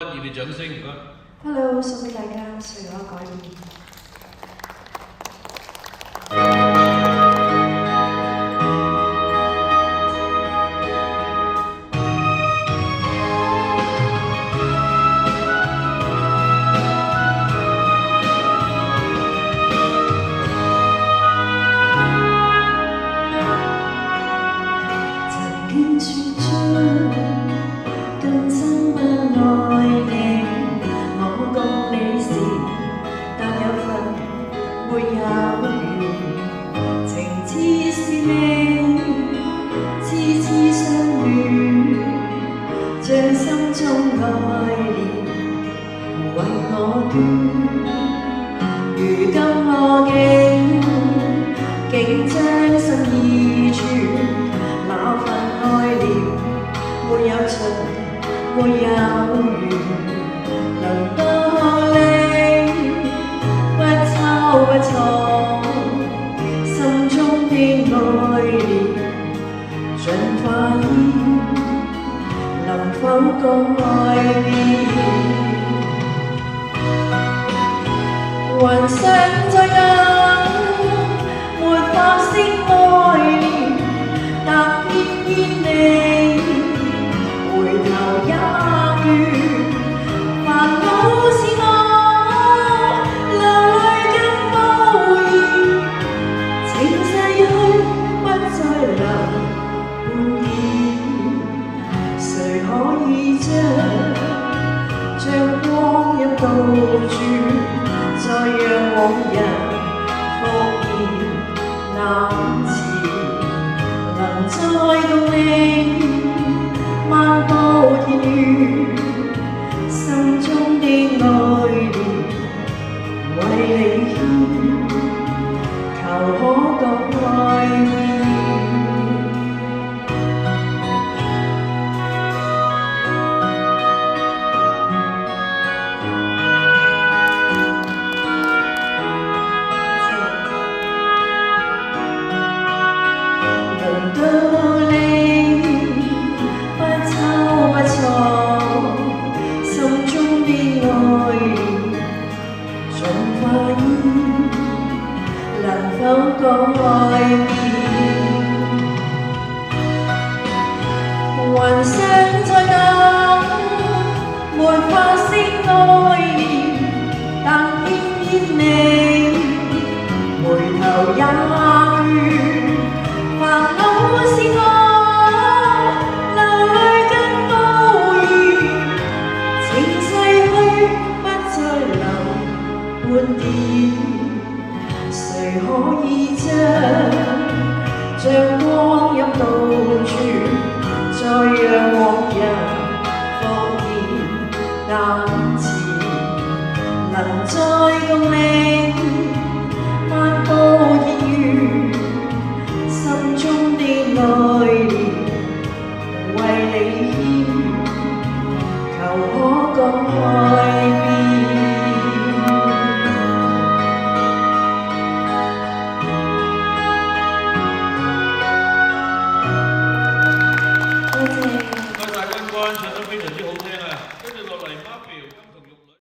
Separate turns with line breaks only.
熱烈掌聲，唔該。
Hello， 送俾大家歲月改變。曾經說出今生不愛你，我共你時，但有份沒有緣，情知是你，痴痴相戀，將心中愛念為我捐，如今我竟將心意傳，那份愛念沒有盡，沒有緣，能多你不抽不錯，心中的愛念盡化煙，能否改變？還想再等，沒法釋愛念，但偏偏你回頭也倦，煩惱是我流淚更無言，情逝去不再留半點，誰可以將光陰倒轉，再讓往日復現眼前，能再共你漫步田園，心中的愛念為你牽，求可改變。到你不抽不錯，心中的愛念盡化煙，能否改變？還想再等，沒法釋愛念，但偏偏你回頭也倦。煩惱是我流淚更無言，情逝去不再留半點，誰可以將光陰倒